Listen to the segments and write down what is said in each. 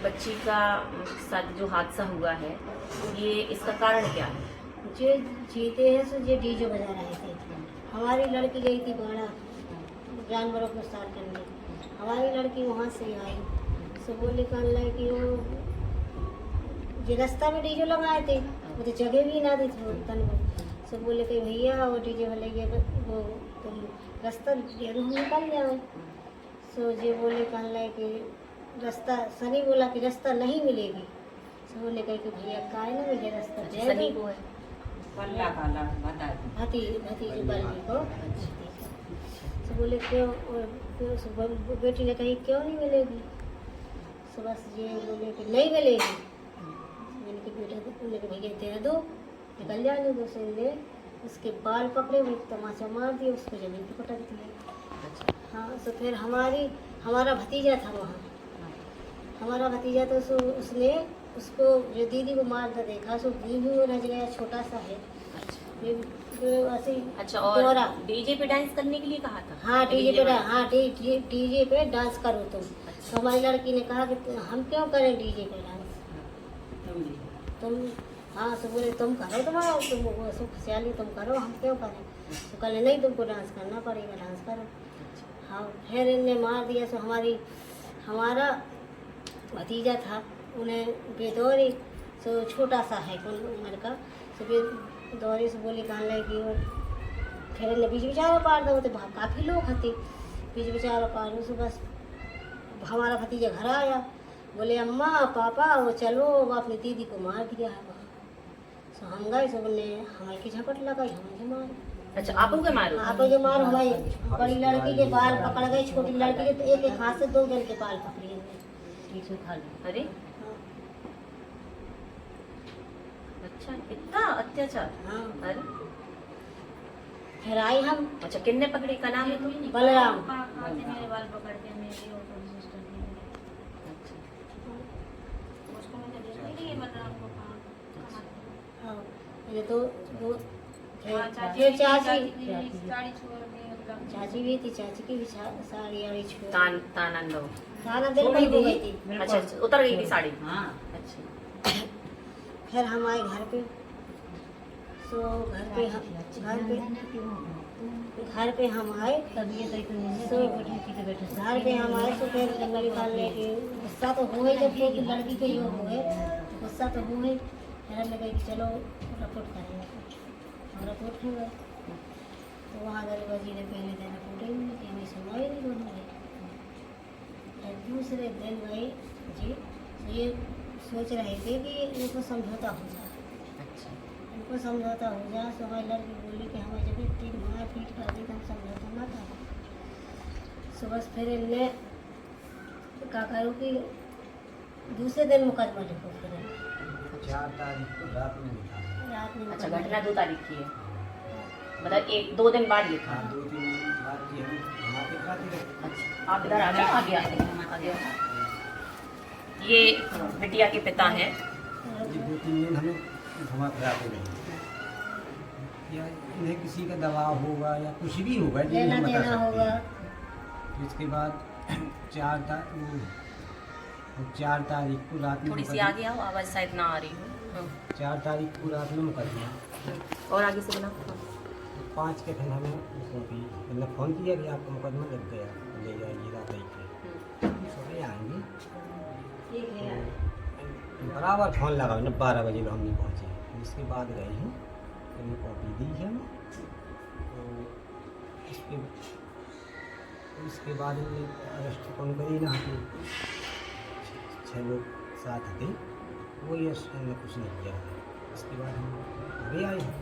बच्ची का साथ जो हादसा हुआ है, ये इसका कारण क्या है? जो जीते हैं सो जो डीजे बजा रहे थे। हमारी लड़की गई थी बाड़ा जानवरों को सार करने। हमारी लड़की वहाँ से आई, सो बोले कहने लगे कि वो जो रास्ता में डीजे लगाए थे वो तो जगह भी ना दी थी तन को। सो बोले कि भैया वो डीजे वाले ये वो तुम रास्ता दे दो, हम निकल जाए। सो जो बोले कहने लगे कि रास्ता, सनी बोला कि रास्ता नहीं मिलेगी। सो बोले कहे कि भैया काहे ना मुझे रास्ता दे सनी दो। को है? भतीजी बल्ली को। तो बोले क्यों, सो बेटी ने कही क्यों नहीं मिलेगी। सो बस ये बोले कि नहीं मिलेगी। मैंने कि बेटा बोले कि भैया दे दो, निकल जाने दो। से ले उसके बाल पकड़े, वो तमाचा मार दिया, उसको जमीन पर पटक दिया। हाँ, तो फिर हमारा भतीजा था वहाँ। हमारा भतीजा तो उसने उसको जो दीदी को मारता देखा, सो भी रच गया, छोटा सा है। ऐसे अच्छा, और दोहरा डीजे पे डांस करने के लिए कहा था? हाँ डीजे पे, वाला? हाँ डीजे पे डांस करो तुम। तो हमारी लड़की ने कहा कि हम क्यों करें डीजे पे डांस, तुम। हाँ, तो बोले तुम करो, तुम्हारा तुम वो खुशहाली तुम करो, हम क्यों करें। तो कहले नहीं, तुमको डांस करना पड़ेगा, डांस करो। हाँ, फिर इनने मार दिया। सो हमारा भतीजा था, उन्हें बेदौरी, सो छोटा सा है कौन उम्र का। सो बेदौरी से बोली कहने लगी कि वो फिर इन्हें बीच बेचारा पार दो, तो काफ़ी लोग हते बीच बेचारा पार हो। सो बस हमारा भतीजा घर आया, बोले अम्मा पापा वो चलो, वो अपनी दीदी को मार दिया है वहाँ। सो हम गए, सो बोले हमारे की झपट लगाई, हमें मार। अच्छा, आपको क्या मारो? आप जो मार, हमारी बड़ी लड़की के बाल पकड़ गए, छोटी लड़की के तो एक हाथ से 2 जन के बाल पकड़े। अरे अच्छा, इतना अत्याचार? हाँ, अरे फिर आई हम। अच्छा, किन्ने पकड़े? का नाम है तुम? बलराम। मेरे बाल पकड़ के मेरी और सिस्टर ने अच्छा, उसको मैंने देखा ही नहीं, बलराम को कहाँ। हाँ, ये तो हाँ, फिर चाची साड़ी छोड़ के मतलब चाची भी थी, चाची की भी साड़ी वाड़ी छोड़ तानंदो। सारा दिन वही हो गई थी। अच्छा, उतर गई थी साड़ी? हाँ। अच्छा, फिर हम आए घर पे। सो घर पे हम आए। सो घर पे हम आए, तो फिर जंगली पालने के गुस्सा तो हुए, जब कि लड़की के लिए हुए तो गुस्सा तो हुए। फिर हम लगे कि चलो रिपोर्ट करेंगे, हम रिपोर्ट हो गए। तो वहाँ दरोगा जी ने पहले दिन रिपोर्ट ही नहीं की, हमें सुनवाई नहीं होने। दूसरे दिन गए जी, तो ये सोच रहे थे कि इनको समझौता हो जाए। अच्छा, इनको समझौता हो जाए। तो हमारी लड़की बोली कि हमें जब इतनी मार पीट कर दी तो हम समझौता ना करें। सो बस फिर इनने क्या करो कि दूसरे दिन मुकदमा लिखो। फिर 4 तारीख को रात में लिखा। रात में अच्छा, मुकदमा घटना 2 तारीख की है, मतलब 1-2 दिन बाद लिखा। हाँ, 2-3 दिन बाद की हम हमारे साथ ही। अच्छा, आप इधर आ गए? आगे आगे ये बिटिया के पिता हैं। ये 2-3 दिन हमें घुमा फिराते रहे, या इन्हें किसी का दबाव होगा या कुछ भी होगा जो लेना नहीं बता देना होगा। सकते। इसके बाद 4 तारीख को रात में थोड़ी सी आगे आओ, आवाज़ शायद ना आ रही हो। 4 तारीख को रात में मुकदमा। और आगे से बोला। 5 के दिन हमें सौंपी। मैंने फ़ोन किया कि आपका मुकदमा लग गया, ले जाइए रात के सुबह आएंगे। ठीक है। बराबर फ़ोन लगा, 12 बजे हम नहीं पहुँचे। इसके बाद गए हैं, मैंने कॉपी दी है हमें। तो इसके बाद हमने अरेस्ट कौन करी ना, 6 लोग साथ थे, वही हमने कुछ नहीं किया। इसके बाद हम घरे आए हैं।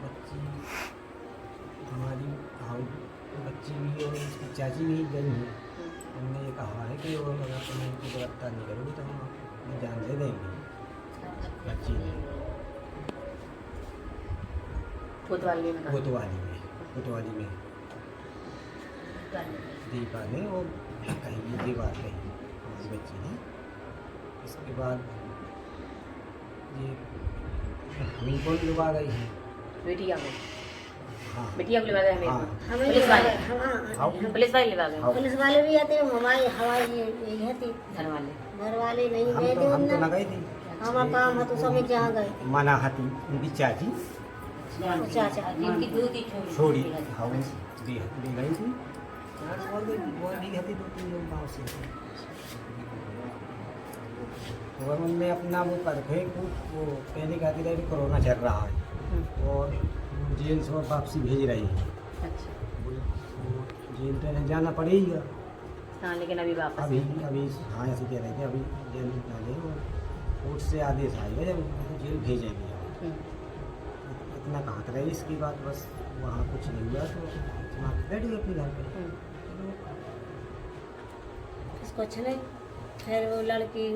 बच्ची हमारी बच्ची भी और इसकी चाची भी गई हैं। हमने ये कहा है कि वो अगर तुम इनको गिरफ्तार नहीं करोगे तो हम अपनी जान दे देंगे। बच्ची ने कोतवाली में दीपा ने वो कही ये बात कही हमारी बच्ची ने। इसके बाद ये हमीं कौन लोग आ गई हैं, बेटी आ गई। हाँ। बिटिया को लिवा गए हमें हाँ। हमें पुलिस वाले हाँ। पुलिस वाले लिवा गए हाँ। पुलिस वाले भी आते हमारी यही थे घर वाले घर वाले नहीं गए थे हम तो उनने न गए थे। हमारा काम है तो सब एक जहाँ गए थे मना हती उनकी चाची चाचा जिनकी दूध ही छोड़ी हाँ वो ले गई थी और भी हती 2-3 लोग गाँव से गवर्नमेंट ने अपना वो कर थे वो पहले कहती रही कि कोरोना चल रहा है और जेल से वापसी भेज रही है। अच्छा वो जेल तो नहीं जाना पड़ेगा हाँ लेकिन अभी वापस अभी हाँ ऐसे कह रहे थे अभी जेल में डाले और कोर्ट से आदेश आएगा जब उनको जेल भेजेंगे। इतना कहते रहे इसके बाद बस वहाँ कुछ नहीं हुआ तो बैठ गए अपने घर पे। कुछ नहीं फिर वो लड़की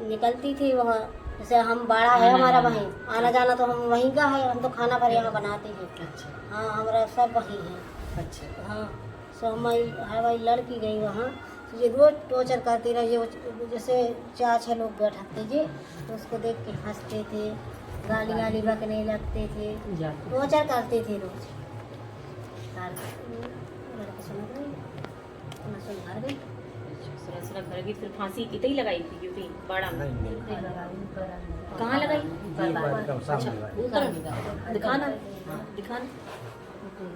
निकलती थी वहाँ जैसे हम बाड़ा है हमारा वहीं आना जाना तो हम वहीं का है हम तो खाना पर यहाँ बनाते हैं। अच्छा हाँ हमारा सब वहीं है। अच्छा हाँ सो हमारी लड़की गई वहाँ तो ये रोज टॉर्चर करती रही जैसे 4-6 लोग बैठाते थे तो उसको देख के हंसते थे गाली बकने लगते थे टॉर्चर करते थे रोज लड़की सुन गई सुना घर की फिर फांसी इतनी ही लगाई थी क्योंकि बाड़ा में नहीं कहाँ लगाई एकदम सामने वाली। ऊपर दिखाना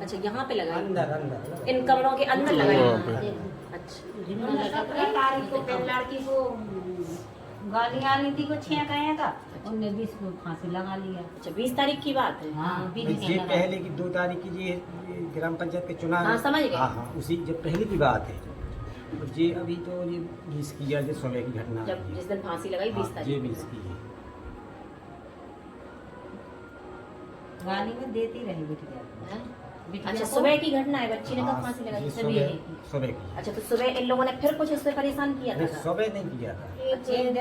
अच्छा यहाँ पे लगाई अंदर इन कमरों के अंदर लगाई अच्छा 17 तारीख को फिर लड़की को गाली आनी थी को 6 कहे का उनने 20 को फांसी लगा लिया। अच्छा 20 तारीख की बात है हाँ ये पहले की 2 तारीख की ये ग्राम पंचायत के चुनाव हाँ, समझ गए। हाँ उसी जब पहले की बात है और ये अभी तो ये 20 की है जो सुबह की घटना जब है। जिस दिन फांसी लगाई 20 हाँ, तारीख ये 20 की है। गाली में देती रही बिटिया अच्छा सुबह की घटना है बच्ची ने कब हाँ, फांसी लगाई ये सुबह की। अच्छा तो सुबह इन लोगों ने फिर कुछ उससे परेशान किया नहीं था सुबह नहीं किया था एक दिन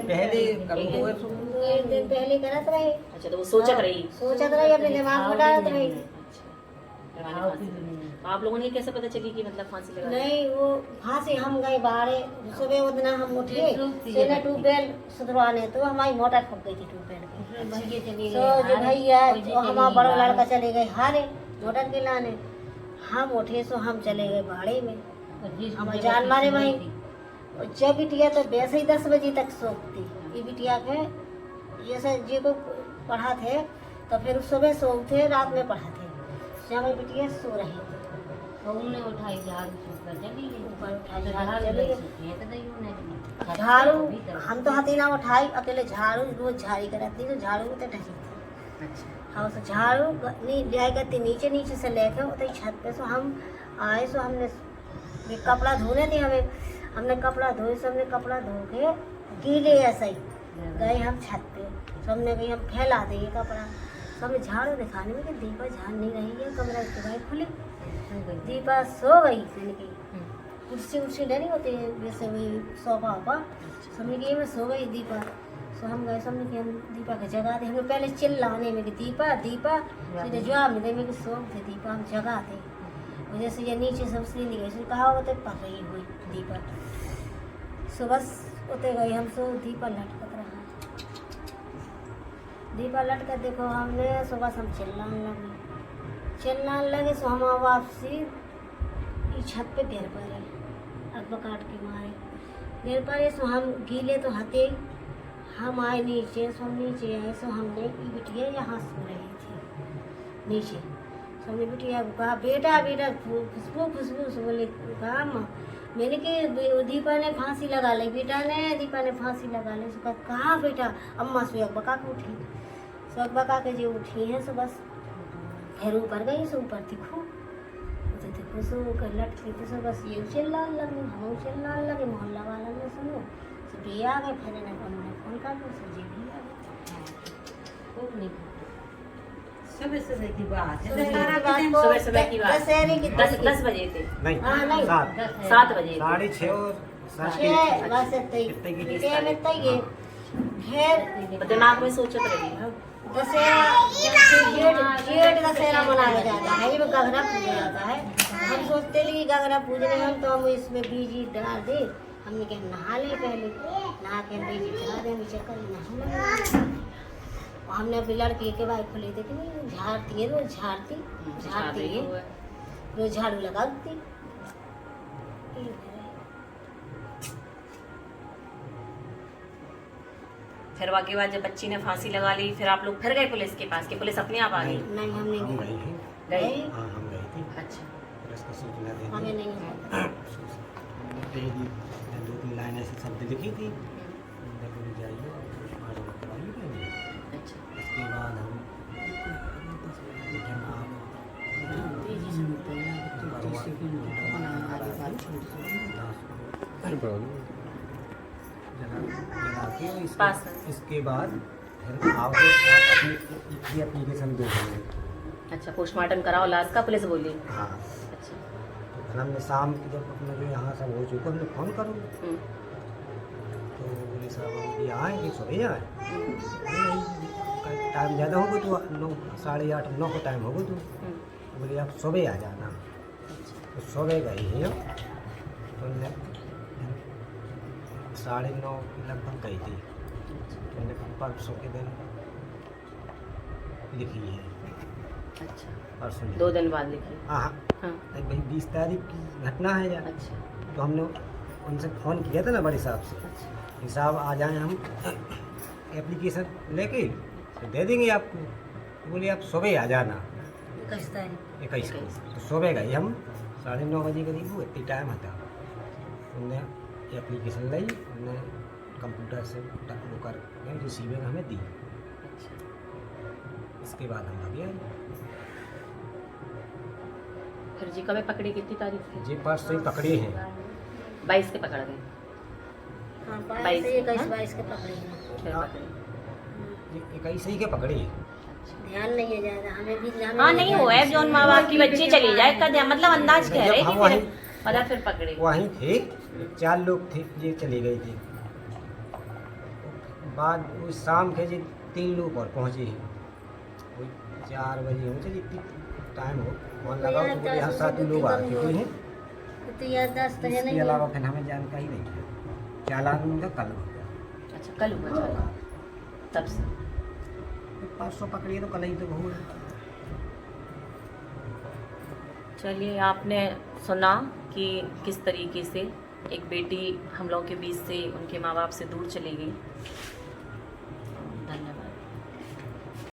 पहले एक दिन पहले करत रही अच्छा तो वो सोचत रही सोचत रही अपने दिमाग में डालत रही तो आप लोगों ने कैसे पता चली कि मतलब फांसी लगा नहीं वो फांसी हम गए बाहर सुबह वो दिन हम उठे सेना ट्यूबवेल सुधरवाने तो हमारी मोटर फट गई थी ट्यूबवेल की तो जो भैया वो हमारा बड़ा लड़का चले गए हारे मोटर के लाने हम उठे सो हम चले गए बाड़े में हमारे जान मारे वहीं और जब बिटिया तो वैसे ही 10 बजे तक सोती ये बिटिया के जैसे जी को पढ़ा थे तो फिर सुबह सोते रात में पढ़ा थे हमारी बिटिया सो रही थी उन्होंने उठाई झाड़ू ऊपर चली गई ऊपर उठाई चली चली गई गई झाड़ू हम तो हाथी ना उठाई अकेले झाड़ू रोज झाड़ी कराती तो झाड़ू तो ढकी थी अच्छा हाँ तो झाड़ू नहीं लिया करती नीचे से लेके उतर छत पे सो हम आए सो हमने ये कपड़ा धोने थे हमने कपड़ा धोए सो हमने कपड़ा धो के गीले ऐसा ही गए हम छत पे तो हमने कहीं हम फैला दें ये कपड़ा तो हमें झाड़ू दिखाने में कि दीपा झाड़ नहीं रही है कमरा की भाई खुली दीपा सो गई मैंने कही कुर्सी नहीं होती है वैसे वही सोफा वोफा हमने कही मैं सो गई दीपा सो हम गए हमने कि हम दीपा का जगा दे हमें पहले चिल्लाने में कि दीपा सीधे जवाब नहीं दे में कि सो थे दीपा हम जगा थे और जैसे ये नीचे सब सीन गए कहा होते पक रही हुई दीपा सो बस उते गई हम सो दीपा लटकत रहा दीपा लटकर देखो हमने सुबह हम चिल्लाने लगे सो हम वापसी छत पे गिर पड़े अगवा काट के मारे गिर पड़े सो हम गीले तो हते हम आए नीचे सो हम नीचे आए सो हमने बिटिया यहाँ सो रही थी नीचे सो हमने बिटिया को कहा बेटा खुशबू सो बोले कहा माँ मैंने कि दीपा ने फांसी लगा ली दीपा ने फांसी लगा ली सो कहा बेटा अम्मा सो एक बका के उठी सो एक बका के जो उठी हैं सो बस फिर ऊपर गई सो ऊपर थी खूब सो लटकी तो सो बस ये चिल्लाने लगे हम चिल्लाने लगे मोहल्ला वाला ने सुनो सो भी आ गए फिर उन्होंने फोन कर दिया सो जी भी आ गए खूब नहीं सुबह की बात है सुबह की बात दशहरे की 10 बजे थे नहीं हाँ नहीं 7 बजे 6:30 और 6 बस कितने की इतने ये फिर दिमाग में सोचत रही दशहरा जेठ दशहरा मनाया जाता है ये गगरा पूजा जाता है हम सोचते थे कि गगरा पूजने हम तो हम इसमें बीजी डाल दे हमने कहा नहा ले पहले नहा के बीजी डाल दे हम चक्कर नहा हमने अपनी लड़की के बाइक को ले दी थी, झाड़ती है रोज, झाड़ती है रोज, झाड़ू लगा देती। फिर वाकई बाद जब बच्ची ने फांसी लगा ली, फिर आप लोग फिर गए पुलिस के पास कि पुलिस अपने आप आ गई? नहीं, हम नहीं हम गए। गए थे। गई? हाँ, हम गए थे। अच्छा। पुलिस को सूचना दे हमें दी। नहीं दे दी, 2-3 लाइन ऐसे शब्द लिखी थी, अंदर बोली जाइए पोस्टमार्टम करवाइए कहीं। अच्छा। उसके बाद हम पास। इसके बाद फिर आप अपनी एप्लीकेशन दे देंगे। अच्छा, पोस्टमार्टम कराओ लाश का, पुलिस बोली? हाँ, अच्छा। तो फिर हमने शाम की जब अपने जो यहाँ सब हो चुका, हमने फ़ोन करो तो बोले साहब हम ये आएँगे, सुबह आए। टाइम ज़्यादा होगा तो 9, 8:30, 9 का टाइम होगा तो बोले आप सुबह आ जाना। तो सुबह गए हैं हम, तो हमने 9:30 के लगभग गई थी। तो हमने परसों के दिन लिखी है। अच्छा, परसों 2 दिन बाद लिखी? हाँ, हाँ। भाई 20 तारीख की घटना है यार। अच्छा। तो हमने उनसे फ़ोन किया था ना बड़े साहब से अच्छा। कि साहब आ जाएं हम एप्लीकेशन लेके तो दे देंगे आपको। तो बोले आप सुबह आ जाना 21 को। तो सुबह गए हम 9:30 बजे करीब, वो इतनी टाइम था। उनने एप्लीकेशन ली, उनने कंप्यूटर से वो कर रिसीविंग हमें दी। अच्छा। इसके बाद हम आ गए। फिर जी कब पकड़ी, कितनी तारीख थी? जी परसों ही पकड़े हैं। 22 के पकड़ गए? हाँ, 22 22 के पकड़े हैं। फिर हाँ। पकड़े? ये 21 ही के पकड़े हैं। ध्यान नहीं है ज्यादा, हमें भी ध्यान हाँ, नहीं हुआ है जो माँ बाप की बच्ची चली जाए का ध्यान, मतलब अंदाज कह रहे जब हम कि वहीं- फिर पता फिर पकड़े? वहीं थे, 4 लोग थे, ये चले गए थे। बाद उस शाम के जी 3 लोग और पहुँचे हैं। कोई 4 बजे हो चलिए, इतनी टाइम हो फोन लगाओ तो बोले यहाँ 7 लोग आ चुके हैं। तो याददाश्त है इसके नहीं अलावा फिर हमें जानकारी नहीं है। चालान उनका कल हो गया। अच्छा, कल हुआ चालान? तब से 500 पकड़िए तो कल ही तो हुआ। चलिए, आपने सुना कि किस तरीके से एक बेटी हम लोगों के बीच से उनके माँ बाप से दूर चली गई।